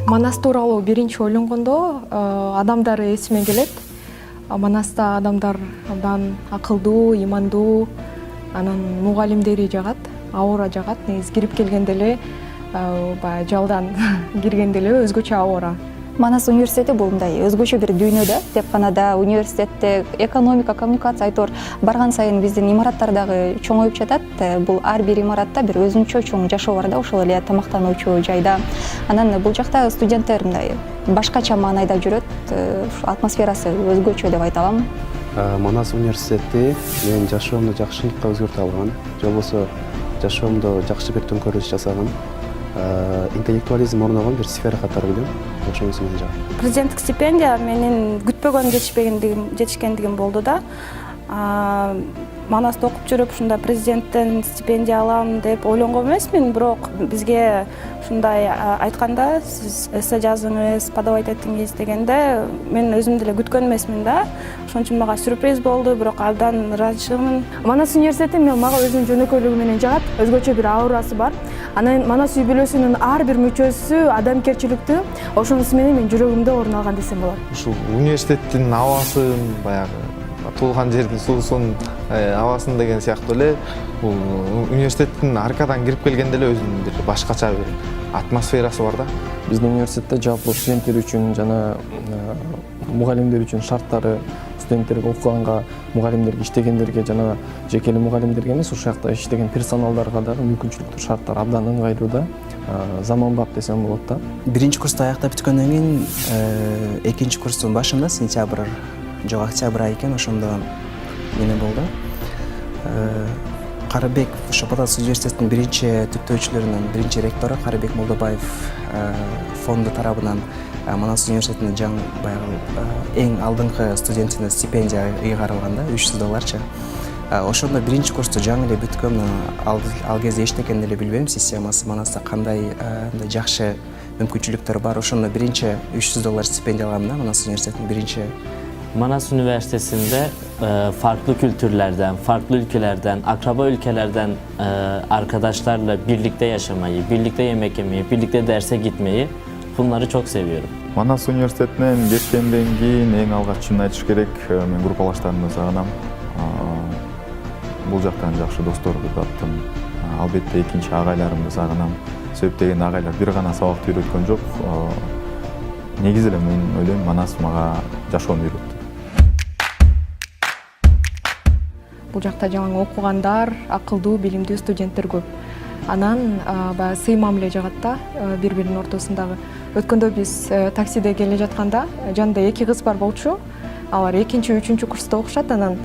Манас тууралуу биринчи ойлонгондо адамдар эсиме келет. Манаста адамдар абдан акылдуу, имандуу, анан мугалимдери жагат, аура жагат. Негизи кирип келгенде эле баягы жалдан киргенде эле өзгөчө аура. Манас университети бул мындай өзгөчө бир дүйнө да. Тепканада университетте экономика, коммуникация айтор барган сайын биздин имараттар дагы чоңоюп жатат. Бул ар бир имаратта бир өзүнчө чоң жашоо бар да, ошол эле тамактануучу жайда. Анан бул жакта студенттер мындай башкача маанайда жүрөт. Атмосферасы өзгөчө деп айта алам. Манас университети менин жашоомду жакшылыкка өзгөртө алган, же болбосо жашоомдо жакшы бир төңкөрүш жасаган, интеллектуализм орногон бир сфера катары билем. Ошонусу менен жагат. Президенттик стипендия менин күтпөгөн жетишкендигим болду да. Манаста окуп жүрүп ушундай президенттен стипендия алам деп ойлонгон эмесмин, бирок бизге ушундай айтканда сиз эссе жазыңыз, подавать этиңиз дегенде мен өзүм деле күткөн эмесмин да. Ошон үчүн мага сюрприз болду, бирок абдан ыраазычымын. Манас университети мага өзүнүн жөнөкөйлүгү менен жагат, өзгөчө бир аурасы бар. Анан Манас үй бүлөсүнүн ар бир мүчөсү адамгерчиликтүү, ошонусу менен менин жүрөгүмдө орун алган десем болот. Ушул университеттин абасын, баягы туулган жердин суусун, абасын деген сыяктуу эле бул университеттин аркадан кирип келгенде эле өзүнүн бир башкача бир атмосферасы бар да. Биздин университетте жалпы студенттер үчүн жана мугалимдер үчүн шарттары, студенттерге окуганга, мугалимдерге иштегендерге жана жеке эле мугалимдерге эмес, ушул жакта иштеген персоналдарга дагы мүмкүнчүлүктүү шарттар абдан ыңгайлуу да. Заманбап десем болот да. Биринчи курсту аяктап бүткөндөн кийин экинчи курстун башында, сентябрь жок октябрь ай экен, ошондо эмне болду. Карыбек ошо Патас университетинин биринчи түптөөчүлөрүнүн биринчи ректору Карыбек Молдобаев фонду тарабынан Манас университетине жаңы баягы эң алдыңкы студентине стипендия ыйгарылган да, $300. Ошондо биринчи курсту жаңы эле бүткөм. Ал кезде эчтекени деле билбейм, системасы Манаста кандай жакшы мүмкүнчүлүктөр бар. Ошондо биринчи $300 стипендия алгам да, Манас университетинин биринчи. Manas Üniversitesi'nde farklı kültürlerden, farklı ülkelerden, akraba ülkelerden arkadaşlarla birlikte yaşamayı, birlikte yemek yemeyi, birlikte derse gitmeyi bunları çok seviyorum. Манас университетинен кеткенден кийин эң алгач чынын айтыш керек, мен группалаштарымды сагынам. Бул жактан жакшы досторду таптым. Албетте экинчи агайларымды сагынам. Себеп деген агайлар бир гана сабакты үйрөткөн жок. Негизи эле мен ойлойм, Манас мага жашоону үйрөттү. Бул жакта жаңы окугандар, акылдуу, билимдүү студенттер көп. Анан баягы сый мамиле жагат да, бири-биринин ортосундагы. Өткөндө биз таксиде келе жатканда жанында эки кыз бар болчу. Алар экинчи, үчүнчү курста окушат. Анан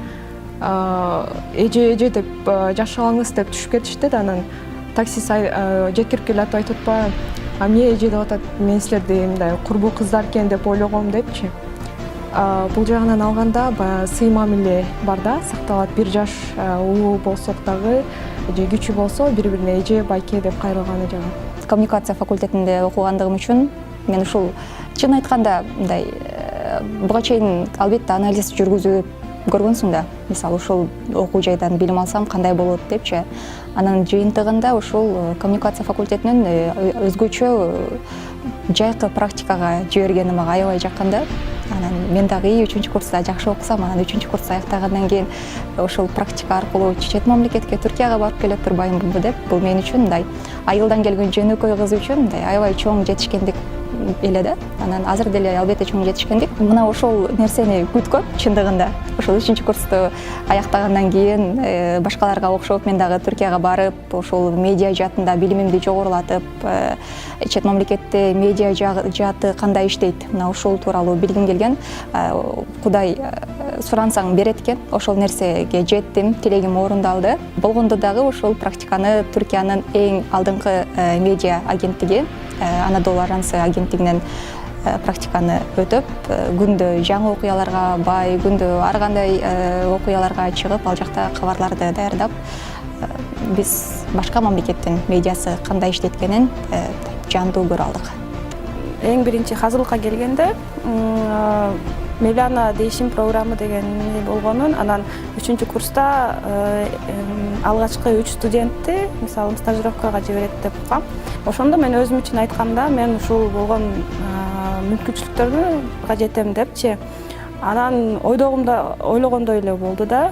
эже деп жакшы калыңыз деп түшүп кетишти да. Анан таксист жеткирип келип айтып атпайбы, эмне эже деп атат, мен силерди мындай курбу кыздар экен деп ойлогом депчи. Бул жагынан алганда баягы сый мамиле бар да, сакталат. Бир жаш улуу болсок дагы же кичүү болсо бири-бирине эже, байке деп кайрылганы жагат. Коммуникация факультетинде окугандыгым үчүн мен ушул чын айтканда мындай буга чейин албетте анализ жүргүзүп көргөнсүң да. Мисалы ушул окуу жайдан билим алсам кандай болот депчи. Анан жыйынтыгында ушул коммуникация факультетинин өзгөчө жайкы практикага жибергени мага аябай жаккан да. Анан мен дагы 3-чү курста жакшы окусам, анан 3-чү курсту аяктагандан кийин ошол практика аркылуу чет мамлекетке, Түркияга барып келе турбаймынбы деп, бул мен үчүн мындай айылдан келген жөнөкөй кыз үчүн мындай аябай чоң жетишкендик эле да. Анан азыр деле албетте чоң жетишкендик. Мына ошол нерсени күткөм чындыгында. Ошол 3-чү курсту аяктагандан кийин башкаларга окшоп мен дагы Түркияга барып, ошол медиа жаатында билимимди жогорулатып, чет мамлекетте медиа жааты кандай иштейт, мына ошол тууралуу билгим келген. Кудай сурансаң берет экен. Ошол нерсеге жеттим, тилегим орундалды. Болгондо дагы ошол практиканы Түркиянын эң алдыңкы медиа агенттиги Anadolu Ajansı агенттигинен практиканы өтөп, күндө жаңы окуяларга бай, күндө ар кандай окуяларга чыгып, ал жакта кабарларды даярдап, биз башка мамлекеттин медиасы кандай иштеткенин жандуу көрө алдык. Эң биринчи hazırlıkка келгенде Mevlana değişim programı деген болгонун, анан 3-чү курста алгачкы 3 студентти мисалы стажировкага жиберет деп уккам. Ошондо мен өзүм үчүн айтканда мен ушул болгон мүмкүнчүлүктөрдү кажетем депчи. Анан ойлогондой эле болду да.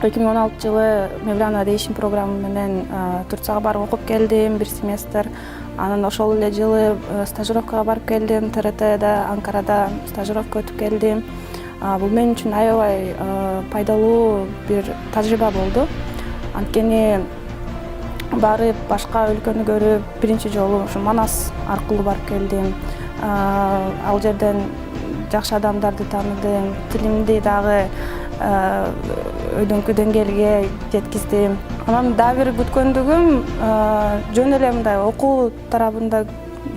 2016 жылы Мевлана Дейшин программа менен Турцияга барып окуп келдим, 1 семестр. Анан ошол эле жылы стажировкага барып келдим, ТРТда, Анкарада стажировка өтүп келдим. Бул мен үчүн аябай пайдалуу бир тажрыйба болду. Анткени барып башка өлкөнү көрүп, биринчи жолу ушу Манас аркылуу барып келдим. Ал жерден жакшы адамдарды тааныдым, тилимди дагы өйдөңкү деңгээлге жеткиздим. Анан дагы бир күткөндүгүм жөн эле мындай окуу тарабында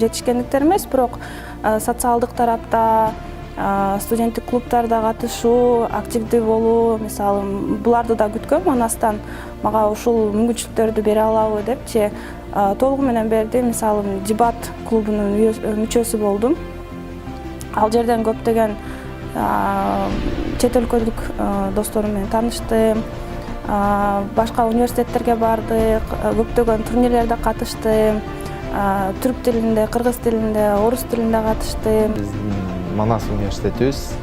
жетишкендиктер эмес, бирок социалдык тарапта, студенттик клубтарда катышуу, активдүү болуу, мисалы, буларды да күткөм Манастан. Мага ушул мүмкүнчүлүктөрдү бере алабы депчи толугу менен берди. Мисалы, Дебат клубунун мүчөсү болдум. Ал жерден көптөгөн чет өлкөлүк досторум менен тааныштым. Башка университеттерге бардык, көптөгөн турнирлерде катыштым. Түрк тилинде, кыргыз тилинде, орус тилинде катыштым. Биздин Манас университетибиз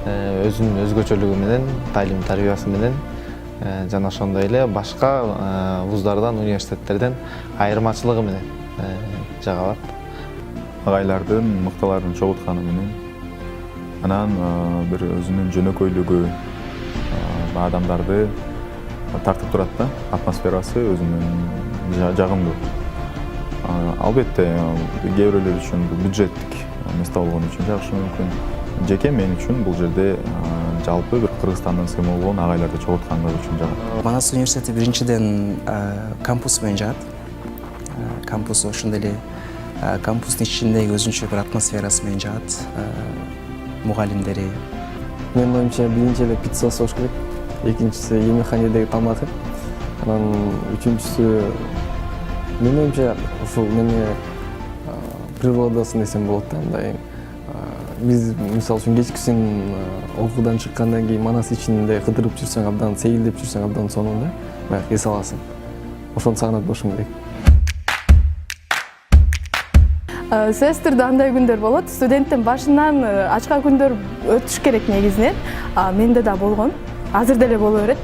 өзүнүн өзгөчөлүгү менен, таалим тарбиясы менен жана ошондой эле башка вуздардан, университеттерден айырмачылыгы менен жагалат. Агайлардын мыктыларын чогултканы менен анан бир өзүнүн жөнөкөйлүгү адамдарды тартып турат да, атмосферасы өзүнүн жагымдуу. Албетте кээ бирөөлөр үчүн бул бюджеттик место болгон үчүн жакшы мүмкүн. Жеке мен үчүн бул жерде жалпы бир Кыргызстандан сыймыл болгон агайларды чогулткандыгы үчүн жагат. Манас университети биринчиден кампус менен жагат. Кампус ошондой эле кампустун ичиндеги өзүнчө бир атмосферасы менен жагат. Мугалимдери. Менин оюмча биринчи эле пиццасы болуш керек, экинчиси емекханедеги тамагы, анан үчүнчүсү менин оюмча ушул мени природасы десем болот да. Мындай биз мисалы үчүн кечкисин окуудан чыккандан кийин Манас ичинде кыдырып жүрсөң, абдан сейилдеп жүрсөң, абдан сонун да, баягы эс аласың. Ошону сагынат болушум керек. Семестрде андай күндөр болот. Студенттин башынан ачка күндөр өтүш керек негизинен. Менде да болгон. Азыр деле боло берет.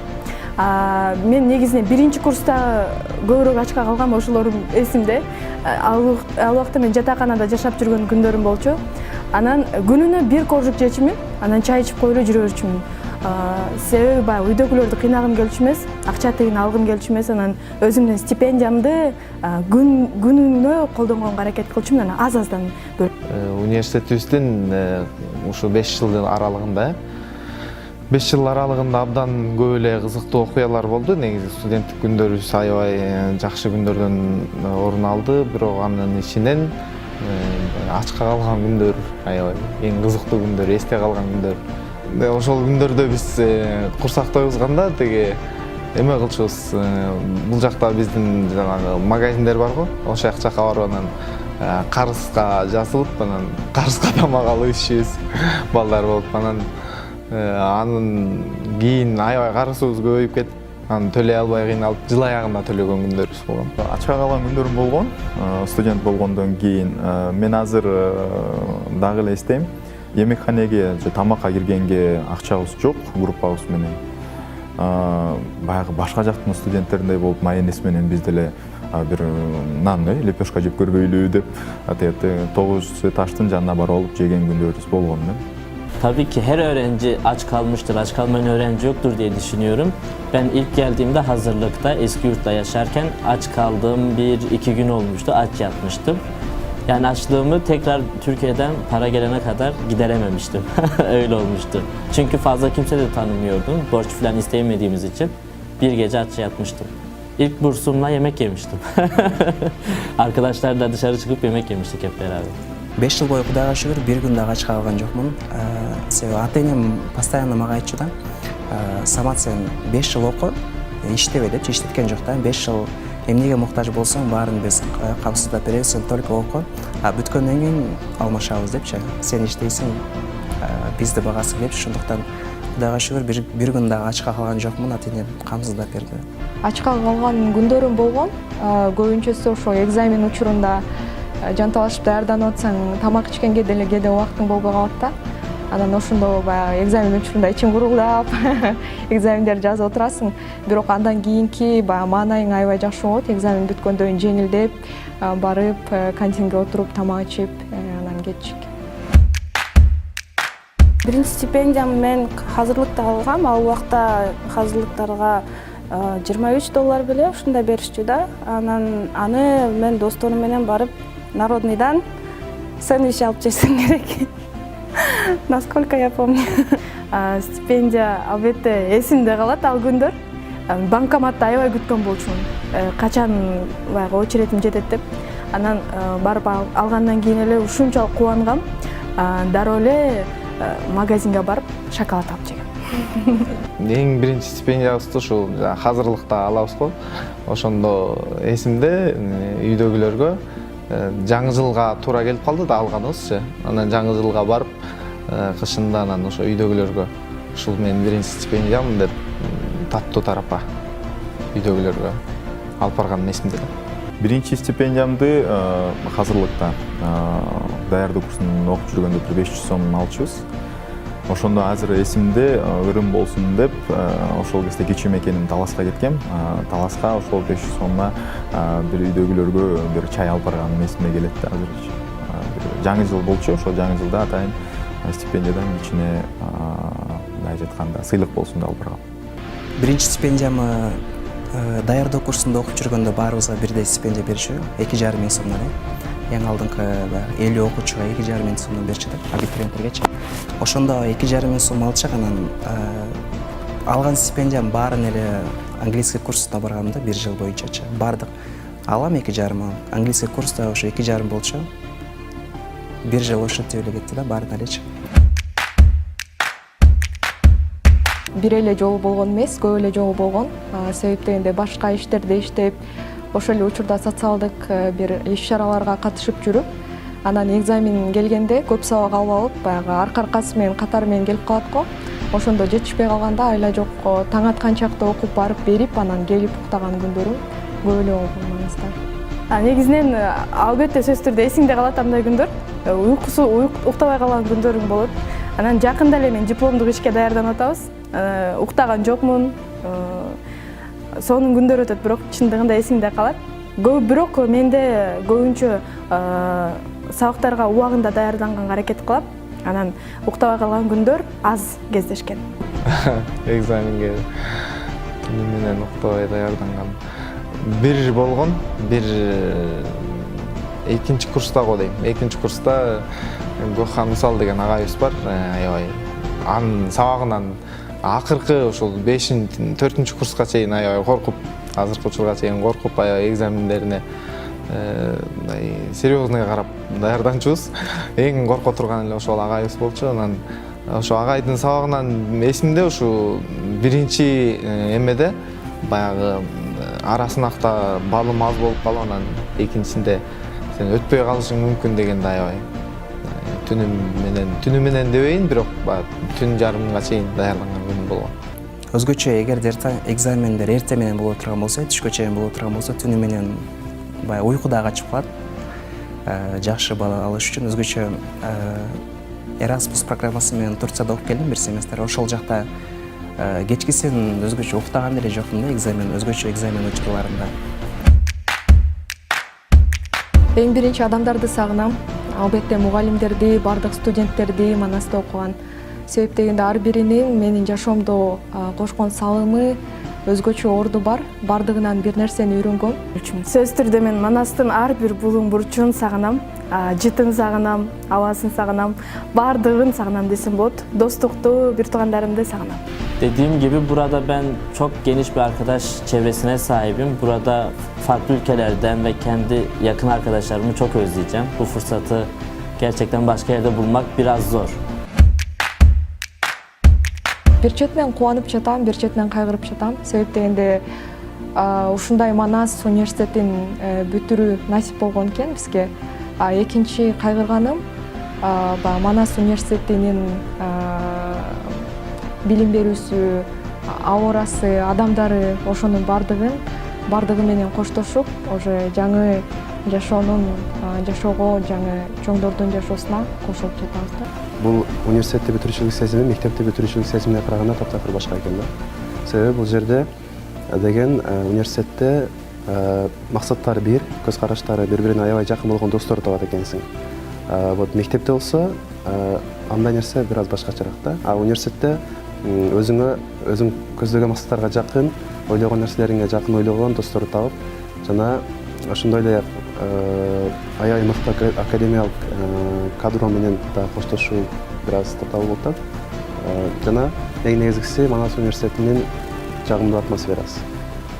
Мен негизинен биринчи курста көбүрөөк ачка калгам, ошолорум эсимде. Ал убакта мен жатаканада жашап жүргөн күндөрүм болчу. Анан күнүнө бир коржук жечүмүн, анан чай ичип коюп эле жүрө берчүмүн. Себеби баягы үйдөгүлөрдү кыйнагым келчү эмес, акча тегин алгым келчү эмес, анан өзүмдүн стипендиямды күнүнө колдонгонго аракет кылчумун, анан аз-аздан бөлүп. Университетибиздин ушу 5 жылдын аралыгында 5 жыл аралыгында абдан көп эле кызыктуу окуялар болду. Негизи студенттик күндөрүбүз аябай жакшы күндөрдөн орун алды, бирок анын ичинен ачка калган күндөр, аябай эң кызыктуу күндөр, эсте калган күндөр. Ошол күндөрдө биз курсак тойгузганда теге эме кылчубуз. Бул жакта биздин жанагы магазиндер барго, ошол жакка барып анан карызга жазылып, анан карызга тамак алып ичишибиз балдар болуп. Анын кийин аябай карызыбыз көбөйүп кетип, анан төлөй албай кыйналып, жыл аягында төлөгөн күндөрүбүз болгон. Ачка калган күндөрүм болгон, студент болгондон кийин мен азыр дагы эле эстейм. Емекханеге же тамакка киргенге акчабыз жок, группабыз менен. Баягы башка жактын студенттериндей болуп, майонез менен биз деле бир нанды лепешка жеп көрбөйлү деп, атети 9 этаждын жанына барып алып жеген күндөрүбүз болгон да. Tabii ki her öğrenci aç kalmıştır, aç kalmayan öğrenci yoktur diye düşünüyorum. Ben ilk geldiğimde hazırlıkta, eski yurtta yaşarken aç kaldığım 1-2 gün olmuştu, aç yatmıştım. Yani açlığımı tekrar Türkiye'den para gelene kadar giderememiştim. Öyle olmuştu. Çünkü fazla kimse de tanımıyordum. Borç falan isteyemediğimiz için bir gece aç yatmıştım. İlk bursumla yemek yemiştim. Arkadaşlarla dışarı çıkıp yemek yemiştik hep beraber. 5 жыл бою Кудайга шүгүр бир күн дагы ач калган жокмун. Себеби ата-энем постоянно мага айтчу да, Самат сен 5 жыл оку, иштебе депчи, иштеткен жок да. 5 жыл эмнеге муктаж болсоң баарын биз камсыздап беребиз, сен только оку. Бүткөндөн кийин алмашабыз депчи. Сен иштейсиң, бизди багасың депчи. Ошондуктан Кудайга шүгүр бир күн дагы ачка калган жокмун, ата энем камсыздап берди. Ачка калган күндөрүм болгон. Көбүнчөсү ошо экзамен учурунда жанталашып даярданып атсаң, тамак ичкенге деле кээде убактың болбой калат да. Анан ошондо баягы экзамен учурунда ичиң курулдап экзамендерди жазып отурасың. Бирок андан кийинки баягы маанайың аябай жакшы болот. Экзамен бүткөндөн кийин жеңилдеп барып кантинге отуруп тамак ичип анан кетчик. Биринчи стипендиямды мен азырлыкта алгам. Ал убакта азырлыктарга $23 беле ушундай беришчү да. Анан аны мен досторум менен барып Народныйдан сэндвич алып жесем керек. Насколько я помню. Стипендия албетте эсимде калат ал күндөр. Банкоматта аябай күткөн болчумун. Качан баягы очередим жетет деп. Анан барып алгандан кийин эле ушунчалык кубангам. Дароо эле магазинге барып шоколад алып жегем. Эң биринчи стипендиябызды ушул азырлыкта алабыз го. Ошондо эсимде үйдөгүлөргө жаңы жылга туура келип калды да алганыбызчы. Анан жаңы жылга барып кышында анан ошо үйдөгүлөргө ушул менин биринчи стипендиям деп таттуу тарапка үйдөгүлөргө алып барганым эсимде. Биринчи стипендиямды азырлыкта даярдоо курсун окуп жүргөндө 500 сом алчубуз. Ошондо азыр эсимде ырым болсун деп ошол кезде кичим экеним Таласка кеткем. Таласка ошол 500 сомго бир үйдөгүлөргө бир чай алып барганым эсиме келет да азыр. Жаңы жыл болчу, ошол жаңы жылда атайын стипендиядан ичине мындай айтканда сыйлык болсун деп алып баргам. Биринчи стипендиямы даярдоо курсунда окуп жүргөндө баарыбызга бирдей стипендия беришүү, 2,5 миң сомдон. Эң алдыңкы 50 окуучуга 2,5 миң сомдон беришет, абитуриенттергечи. Ошондо 2,5 миң сом алчак, анан алган стипендиям баарын эле английский курсуна баргамда 1 жыл боюнчачы. Бардык алам 2,5 миң, английский курста ошо 2,5 болчу. 1 жыл ошентип эле кетти да баарын элечи. Бир эле жолу болгон эмес, көп эле жолу болгон. Себеп дегенде башка иштерде иштеп, ошол эле учурда социалдык бир иш-чараларга катышып жүрүп, анан экзамен келгенде көп сабак алып алып, баягы арка-аркасы менен катары менен келип калат го. Ошондо жетишпей калганда айла жок таң атканчакта окуп барып берип, анан келип уктаган күндөрүм көп эле болгон маңызда. Негизинен албетте сөзсүз түрдө эсиңде калат андай күндөр. Уктабай калган күндөрүм болот. Анан жакында эле мен дипломдук ишке даярданып атабыз. Уктаган жокмун. Сонун күндөр өтөт, бирок чындыгында эсиңде калат. Бирок менде көбүнчө сабактарга убагында даярданганга аракет кылам. Анан уктабай калган күндөр аз кездешкен. Экзаменге түнү менен уктабай даярданган бир болгон, бир экинчи курста го дейм. Экинчи курста Гохан Мусал деген агайыбыз бар, аябай анын сабагынан акыркы ошол 4-ч курска чейин аябай коркуп, азыркы учурга чейин коркуп, аябай экзамендерине мындай серьезный карап даярданчубуз. Эң корко турган эле ошол агайыбыз болчу. Анан ошо агайдын сабагынан эсимде ушу биринчи эмеде баягы ара сынакта балым аз болуп калып, анан экинчисинде сен өтпөй калышың мүмкүн дегенде аябай түнү менен дебейин, бирок түн жарымга чейин даярданган күнүм болгон. Өзгөчө эгерде экзамендер эрте менен боло турган болсо, түшкө чейин боло турган болсо, түнү менен баягы уйку да качып калат. Жакшы бал алыш үчүн өзгөчө Erasmus программасы менен Турцияда окуп келдим бир семестр. Ошол жакта кечкисин өзгөчө уктаган деле жокмун да, өзгөчө экзамен учурларында. Эң биринчи адамдарды сагынам. Албетте мугалимдерди, бардык студенттерди Манаста окуган. Себеп дегенде ар биринин менин жашоомдо кошкон салымы өзгөчө орду бар. Бардыгынан бир нерсени үйрөнгөм. Сөзсүз түрдө мен Манастын ар бир булуң бурчун сагынам. Жытын сагынам, абасын сагынам, бардыгын сагынам десем болот. Достукту, бир туугандарымды сагынам. Dediğim gibi burada ben çok geniş bir arkadaş çevresine sahibim. Burada farklı ülkelerden ve kendi yakın arkadaşlarımı çok özleyeceğim. Bu fırsatı gerçekten başka yerde bulmak biraz zor. Bir четинен кубанып жатам, бир четинен кайгырып жатам. Себеп дегенде ушундай Манас университетин бүтүрүү насип болгон экен бизге. Экинчи кайгырганым Манас университетинин билим берүүсү, аурасы, адамдары ошонун бардыгы менен коштошуп уже жаңы жашоого жаңы чоңдордун жашоосуна кошулуп жатабыз да. Бул университетти бүтүрүүчүлүк сезими мектепти бүтүрүүчүлүк сезимине караганда таптакыр башка экен да. Себеби бул жерде деген университетте максаттары бир, көз караштары бири-бирине аябай жакын болгон достор табат экенсиң. Вот мектепте болсо андай нерсе бир аз башкачараак да. А университетте өзүң көздөгөн максаттарга жакын, ойлогон нерселериңе жакын ойлогон досторду табып, жана ошондой эле аябай мыкты академиялык кадро менен да коштошуу бир аз татаал болуп атат. Жана эң негизгиси Манас университетинин жагымдуу атмосферасы.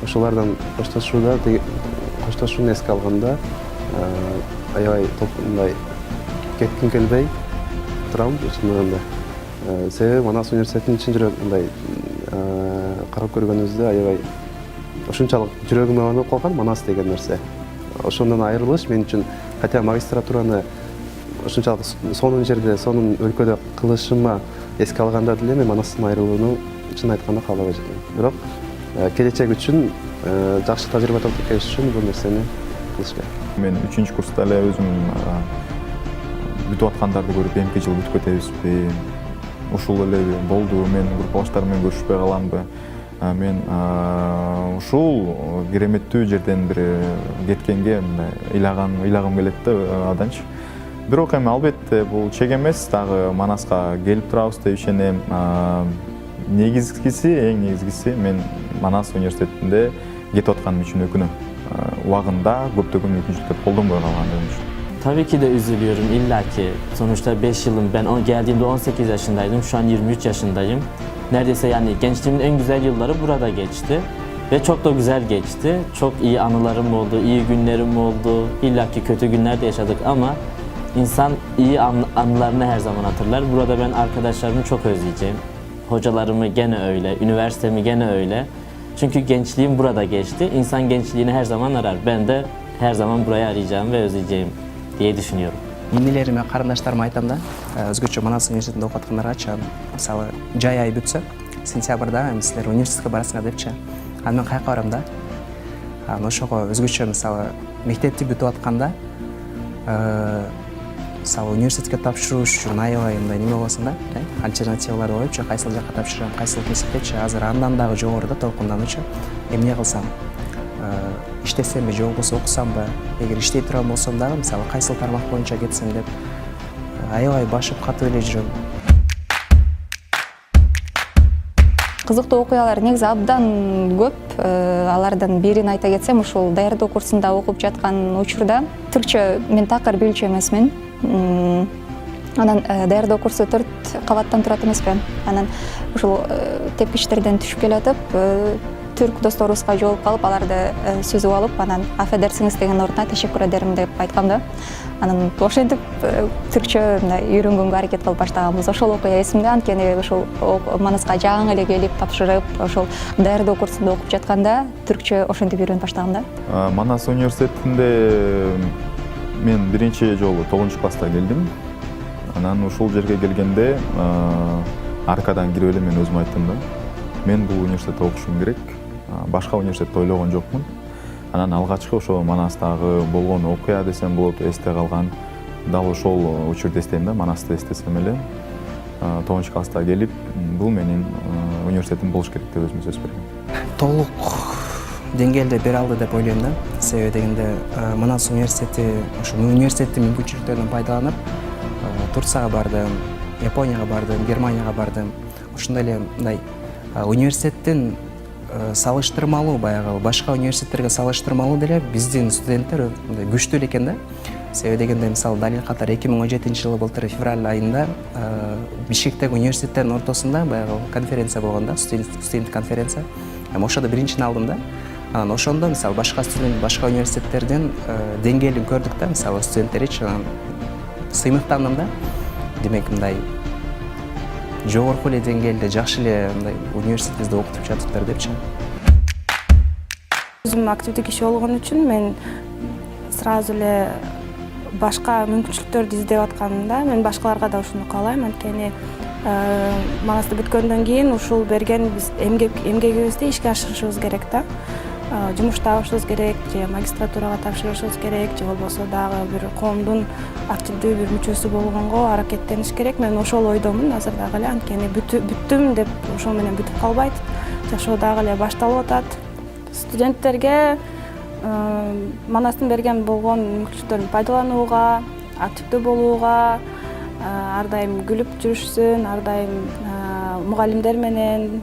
Ошолордон коштошууну эске алганда аябай мындай кетким келбей турам чындыгында. Себеби Манас университетинин чын жүрөк мындай карап көргөнүбүздө аябай ушунчалык жүрөгүмө оонуп калган Манас деген нерсе. Ошондон айрылыш мен үчүн, хотя магистратураны ушунчалык сонун жерде, сонун өлкөдө кылышыма эске алганда деле мен Манастан айрылууну чын айтканда каалабай жатам. Бирок келечек үчүн жакшы тажрыйба топтош үчүн бул нерсени кылыш керек. Мен 3-курста курста эле өзүм бүтүп аткандарды көрүп, эмки жыл бүтүп кетебизби? Ушул эле болду, мен группалаштарым менен көрүшпөй каламбы? Мен ушул кереметтүү жерден бир кеткенге ыйлагым келет да аданчы. Бирок эми албетте бул чек эмес, дагы Манаска келип турабыз деп ишенем. Эң негизгиси мен Манас университетинде кетип атканым үчүн өкүнөм. Убагында көптөгөн мүмкүнчүлүктөр колдонбой калгандыгым үчүн. Tabii ki de üzülüyorum illaki. Sonuçta 5 yılım, geldiğimde 18 yaşındaydım, şu an 23 yaşındayım. Neredeyse yani gençliğimin en güzel yılları burada geçti. Ve çok da güzel geçti. Çok iyi anılarım oldu, iyi günlerim oldu. İllaki kötü günler de yaşadık ama insan iyi anılarını her zaman hatırlar. Burada ben arkadaşlarımı çok özleyeceğim. Hocalarımı gene öyle, üniversitemi gene öyle. Çünkü gençliğim burada geçti. İnsan gençliğini her zaman arar. Ben de her zaman burayı arayacağım ve özleyeceğim diye düşünüyorum. Инилериме, карындаштарыма айтам да, өзгөчө Манас университетинде окуп аткандарга, мисалы, жай ай бүтсө, сентябрда силер университетке барасыңар депчи. Анан мен каяка барам да? Ошого өзгөчө мисалы мектепти бүтүп атканда, мисалы университетке тапшырууш үчүн аябай мындай неме болосуң да, альтернативалар коюпчу, кайсыл жака тапшырам, кайсыл кесиптечи, азыр андан дагы жогору да толкундануучу. Эмне кылсам? Иштесемби же болбосо окусамбы, эгер иштей турган болсом дагы мисалы кайсыл тармак боюнча кетсем деп аябай башып катып эле жүрөм. Кызыктуу окуялар негизи абдан көп. Алардан бирин айта кетсем, ушул даярдоо курсунда окуп жаткан учурда түркчө мен такыр билчү эмесмин. Анан даярдоо курсу 4 кабаттан турат эмеспи. Анан ушул тепкичтерден түшүп келатып, түрк досторубузга жолугуп калып, аларды сүзүп алып, анан афедерсиңиз деген ордуна тешеккур эдерим деп айткам да. Анан ошентип түркчө үйрөнгөнгө аракет кылып баштаганбыз. Ошол окуя эсимде, анткени ошол Манаска жаңы эле келип тапшырып, ошол даярдоо курсунда окуп жатканда түркчө ошентип үйрөнүп баштагам да. Манас университетинде мен биринчи жолу 9-класста келдим. Анан ушул жерге келгенде аркадан кирип эле мен өзүм айттым да. Мен бул университетте окушум керек. Башка университетти ойлогон жокмун. Анан алгачкы ошо Манастагы болгон окуя десем болот, эсте калган. Дал ошол учурду эстейм да, Манасты эстесем эле. 9-класста келип, бул менин университетим болуш керек деп өзүмө сөз бердим. Толук деңгээлде бере алды деп ойлойм да. Себеби дегенде Манас университети, ошо университеттин мүмкүнчүлүктөрүнөн пайдаланып, Турцияга бардым, Японияга бардым, Германияга бардым. Ошондой эле мындай университеттин салыштырмалуу баягы башка университеттерге салыштырмалуу деле биздин студенттер күчтүү эле экен да. Себеби дегенде мисалы далил катары 2017-жылы былтыр февраль айында Бишкектеги университеттердин ортосунда баягы конференция болгон да, студент конференция. Ошодо биринчини алдым да. Анан ошондо мисалы башка университеттердин деңгээлин көрдүк да, мисалы студенттеричи сыймыктандым да. Демек мындай жогорку эле деңгээлде жакшы эле мындай университетибизде окутуп жатыптыр депчи. Өзүм активдүү киши болгон үчүн мен сразу эле башка мүмкүнчүлүктөрдү издеп атканымда, мен башкаларга да ушуну каалайм, анткени Манасты бүткөндөн кийин ушул берген биз эмгегибизди ишке ашырышыбыз керек да. Жумуш табышыбыз керек, же магистратурага тапшырышыбыз керек, же болбосо дагы бир коомдун активдүү бир мүчөсү болгонго аракеттениш керек. Мен ошол ойдомун азыр дагы эле, анткени бүттүм деп ошол менен бүтүп калбайт. Жашоо дагы эле башталып атат. Студенттерге Манастын берген болгон мүмкүнчүлүктөрүн пайдаланууга, активдүү болууга, ар дайым күлүп жүрүшсүн, ар дайым мугалимдер менен,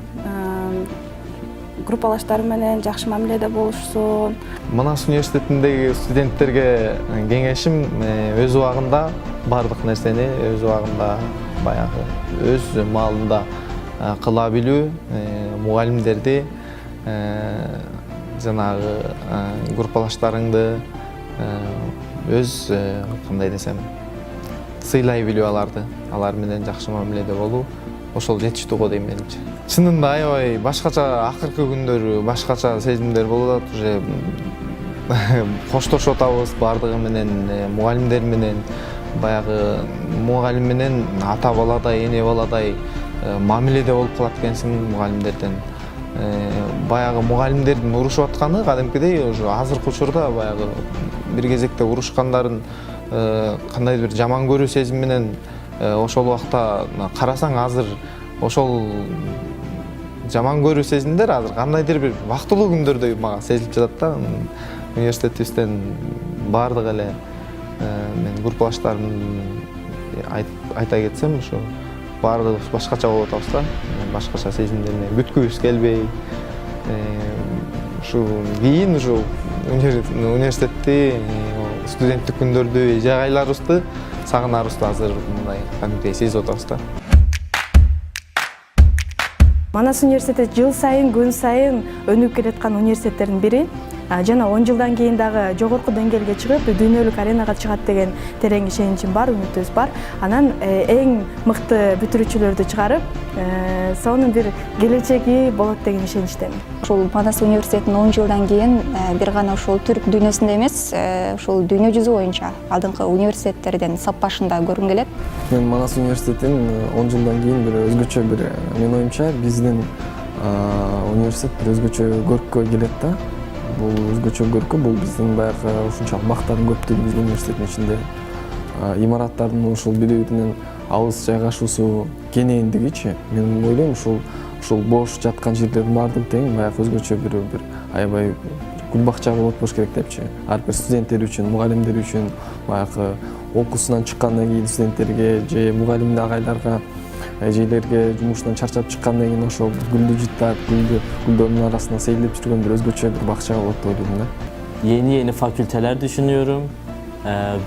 группалаштары менен жакшы мамиледе болушсун. Манас университетиндеги студенттерге кеңешим өз убагында бардык нерсени өз убагында баягы өз маалында кыла билүү, мугалимдерди, жанагы группалаштарыңды өз кандай десем сыйлай билүү алар менен жакшы мамиледе болуу ошол жетиштүү го дейм менимче. Чынында аябай башкача акыркы күндөрү башкача сезимдер болуп атат, уже коштошуп атабыз бардыгы менен, мугалимдер менен, баягы мугалим менен ата баладай, эне баладай мамиледе болуп калат экенсиң мугалимдерден. Баягы мугалимдердин урушуп атканы кадимкидей уже азыркы учурда баягы бир кезекте урушкандарын кандайдыр бир жаман көрүү сезим менен ошол убакта карасаң азыр ошол жаман көрүү сезимдер азыр кандайдыр бир бактылуу күндөрдөй мага сезилип жатат да. Университетибизден баардык эле мен группалаштарым айта кетсем, ушу баардыгыбыз башкача болуп атабыз да. Башкача сезимдер менен бүткүбүз келбей, ушу кийин ушу университетти, студенттик күндөрдү, жагайларыбызды сагынарыбызды азыр мындай кадимкидей сезип атабыз да. Манас университети жыл сайын, күн сайын өнүгүп келаткан университеттердин бири. Жана 10 жылдан кийин дагы жогорку деңгээлге чыгып, дүйнөлүк аренага чыгат деген терең ишеничим бар, үмүтүбүз бар. Анан эң мыкты бүтүрүүчүлөрдү чыгарып, сонун бир келечеги болот деген ишеничтемин. Ушул Манас университетинин 10 жылдан кийин бир гана ушул түрк дүйнөсүндө эмес, ушул дүйнө жүзү боюнча алдыңкы университеттерден сап башында көргүм келет. Мен Манас университетин 10 жылдан кийин бир өзгөчө бир, менин оюмча, биздин университет бир өзгөчө көрккө келет да. Бул өзгөчө көркү, бул биздин баягы ушунчалык мактан көптүгү биздин университеттин ичинде. Имараттардын ушул бири-биринен алыс жайгашуусу, кенээндигичи, мен ойлойм ушул бош жаткан жерлердин баардыгы тең баягы өзгөчө бир аябай гүл бакча болот болуш керек депчи. Ар бир студенттер үчүн, мугалимдер үчүн, баягы окуусунан чыккандан кийин студенттерге же мугалим агайларга, эжелерге жумуштан чарчап чыккандан кийин ошол гүлдү жыттап, гүлдөрдүн арасында сейилип жүргөн бир өзгөчө бир бакча болот деп ойлойм да. Yeni fakülteler düşünüyorum,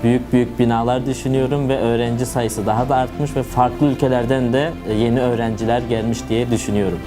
büyük binalar düşünüyorum ve öğrenci sayısı daha da artmış ve farklı ülkelerden de yeni öğrenciler gelmiş diye düşünüyorum.